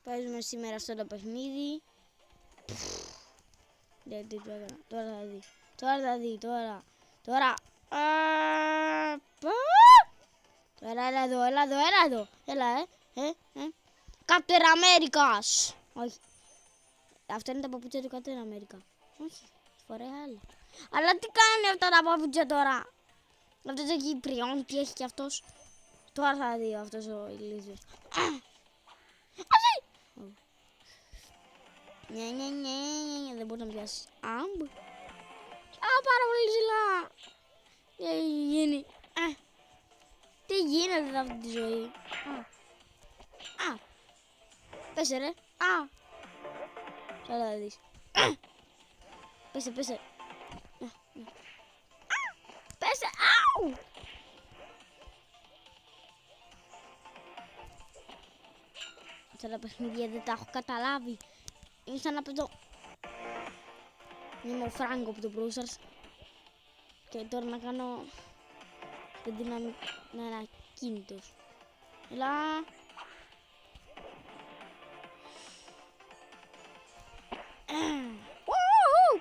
Παίζουμε σήμερα αυτό το παιχνίδι. Δεν τι το έκανα. Τώρα θα δει. Τώρα θα δει. Τώρα. Τώρα. Τώρα έλα εδώ. Έλα εδώ. Έλα εδώ. Έλα Captain Americas. Όχι. Αυτά είναι τα παπούτσια του Captain America. Όχι. Φοράει άλλα. Αλλά τι κάνει αυτά τα παπούτσια τώρα. Αυτός ο Κυπριών, τι έχει κι αυτός. Τώρα θα δει αυτός ο ηλίθιος. Ναι, δεν μπορεί να πιάσει. Άμπ. Πάρα πολύ ψηλά. Τι έχει γίνει. Τι γίνεται αυτή τη ζωή. Πέσε ρε. Τώρα θα δεις. Πέσε. Πέσε. Αου. Αυτά τα παιχνίδια δεν τα έχω καταλάβει. Είναι σαν να παίζω. Είμαι ο Φράγκο από το Browsers. Και τώρα να κάνω την δύναμη να είναι ακίνητος. Έλα.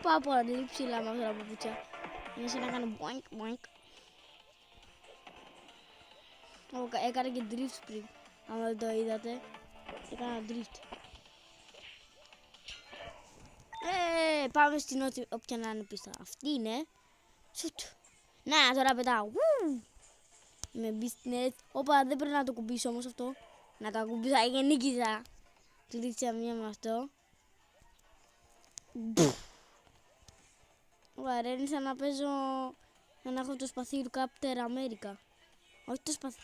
Πάω πολύ ψηλά με αυτά τα παπούτσια. Είναι σαν να κάνω boink. Έκανα και drift πριν. Αν δεν το είδατε. Έκανα drift. Πάμε στην όποια να είναι πίστα. Αυτή είναι. Σουτ. Να, τώρα πετάω. Με business. Όπα, δεν πρέπει να το κουμπίσω όμως αυτό. Να το κουμπίσω και νίκησα. Κλείτσα μία με αυτό. Ωραία, είναι σαν να παίζω. Να έχω το σπαθί του Captain America. Όχι το σπαθί.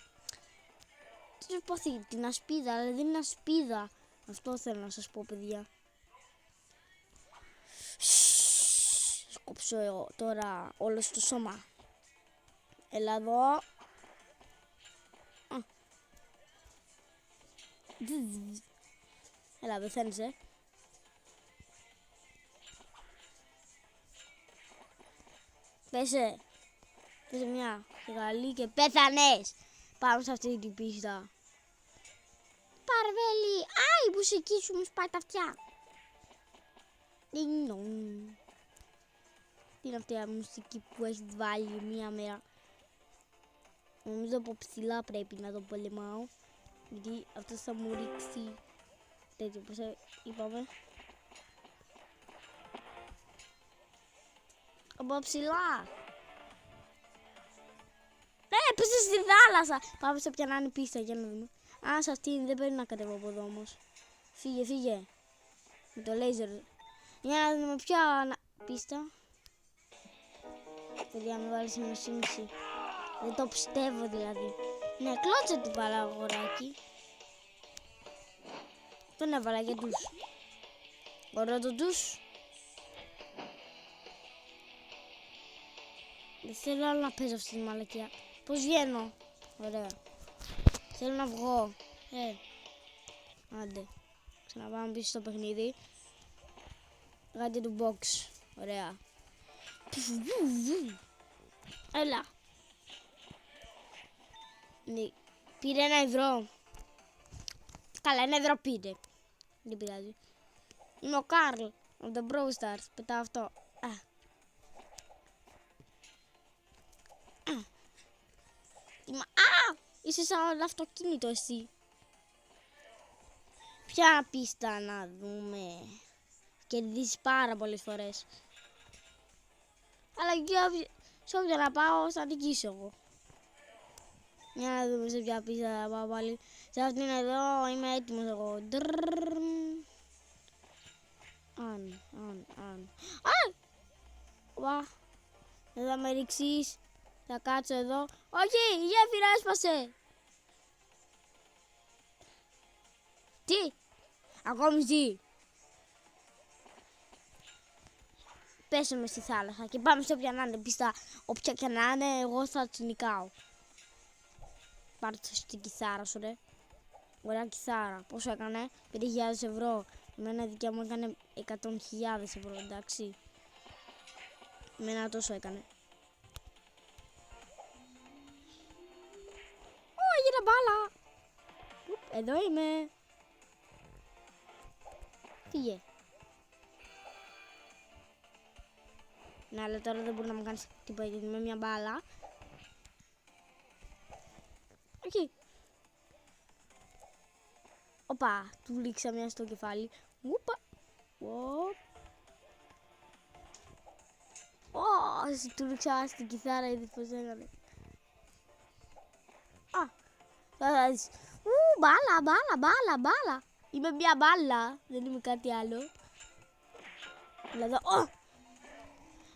Το σπαθί, την ασπίδα, αλλά δεν είναι ασπίδα. Αυτό θέλω να σας πω, παιδιά. Σκόψω τώρα όλο στο σώμα. Έλα εδώ. Έλα, πεθαίνεις, Πέσε. Πέσε μια καλή και πέθανες. Πάμε σε αυτή την πίστα. Παρβέλη. Η μουσική σου μου σπάει τα αυτιά. Τι είναι αυτή η μουσική που έχεις βάλει μία μέρα. Νομίζω από ψηλά πρέπει να το πολεμάω. Γιατί αυτός θα μου ρίξει τέτοιο, πώς είπαμε. Από ψηλά. Έπεσε στη θάλασσα. Πάμε σε ποια να είναι πίστα για να δούμε. Σε αυτή δεν πρέπει να κατέβω από εδώ όμως. Φύγε. Με το λέιζερ. Για να δούμε ποια πίστα. Παιδιά, με βάλεις με σύμψη. Δεν το πιστεύω δηλαδή. Ναι, κλώτσα την βάλα αγοράκι. Τον έβαλα για τους. Ωραίο το τους. Δεν θέλω άλλο να παίζω αυτή τη μαλακιά. Πώς βγαίνω. Ωραία. Θέλω να βγω. Άντε. Ξαναπάμε πίσω στο παιχνίδι. Γάντε του box. Ωραία. Έλα. Ναι. Πήρε €1. Καλά, €1 πήρε. Δεν πειράζει. Είμαι ο Καρλ από το Brawl Stars. Πετάω αυτό. Είσαι σαν αυτοκίνητο εσύ. Ποια πίστα να δούμε. Κερδίσεις πάρα πολλές φορές. Αλλά και σε όποια να πάω θα νικήσω εγώ. Για να δούμε σε ποια πίστα θα πάω πάλι. Σε αυτήν εδώ είμαι έτοιμος εγώ. Αν. Δεν θα με ρίξεις. Θα κάτσω εδώ. Όχι, η γέφυρα έσπασε. Τι. Ακόμη ζει. Πέσαμε στη θάλασσα και πάμε σε όποια να είναι πίστα. Όποια και να είναι, εγώ θα την νικάω. Πάρτε στην κιθάρα σου, ρε. Ωραία κιθάρα. Πόσο έκανε? 5.000 ευρώ. Εμένα δικιά μου έκανε 100.000 ευρώ, εντάξει. Εμένα τόσο έκανε. Έγινε μπάλα. Εδώ είμαι. Φύγε. Ναι, αλλά τώρα δεν μπορεί να μου κάνεις τίποτα γιατί με μια μπάλα. Εκεί. Οπα, του ρίξα μια στο κεφάλι. Ούπα. Του ρίξα στην κιθάρα, είδες πως έκανε. Θα δεις. Μπάλα. Είμαι μια μπάλα, δεν είμαι κάτι άλλο. Δηλαδή,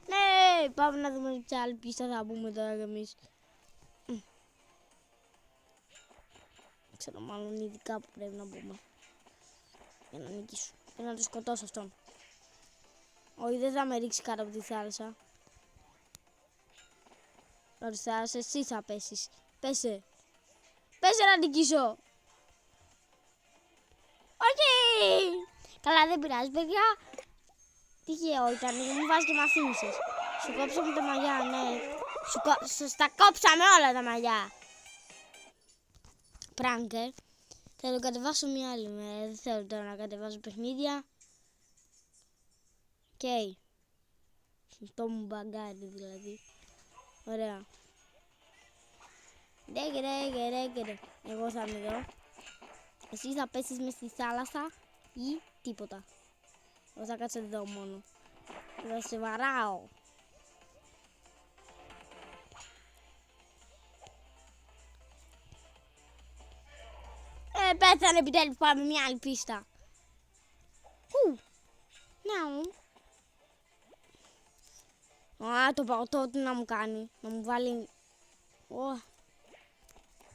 ναι, πάμε να δούμε τι άλλη πίστα θα πούμε τώρα κι εμείς. Ξέρω μάλλον ειδικά που πρέπει να πούμε. Για να νικήσω. Για να το σκοτώσω αυτόν. Όχι, δεν θα με ρίξει κάτω από τη θάλασσα. Από τη θάλασσα εσύ θα πέσεις. Πέσε. Πέσε να νικήσω. Όχι. Καλά, δεν πειράζει, παιδιά. Τυχαίο ήταν, δεν μου βάζει και μ' αφήνισες. Σου κόψαμε τα μαλλιά, ναι. Σας τα κόψαμε όλα τα μαλλιά. Πράγκερ. Θα το κατεβάσω μια άλλη μέρα. Δεν θέλω τώρα να κατεβάζω παιχνίδια. Οκ. Το μου μπαγκάρι δηλαδή. Ωραία. Ρέγγερε. Εγώ θα είμαι εδώ. Εσύ θα πέσεις μες στη θάλασσα ή τίποτα. Εγώ θα κάτσω εδώ μόνο. Θα σε βαράω. Πέθανε επιτέλους, πάμε μια άλλη πίστα. Το παγωτό τι να μου κάνει. Να μου βάλει...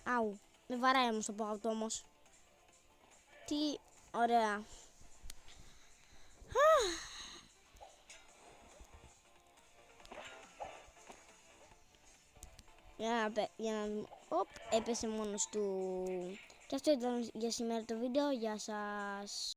Αου. Με βαράει όμως το παγωτό όμως. Τι ωραία. Για να δούμε. Έπεσε μόνος του. Και αυτό ήταν για σήμερα το βίντεο. Γεια σας.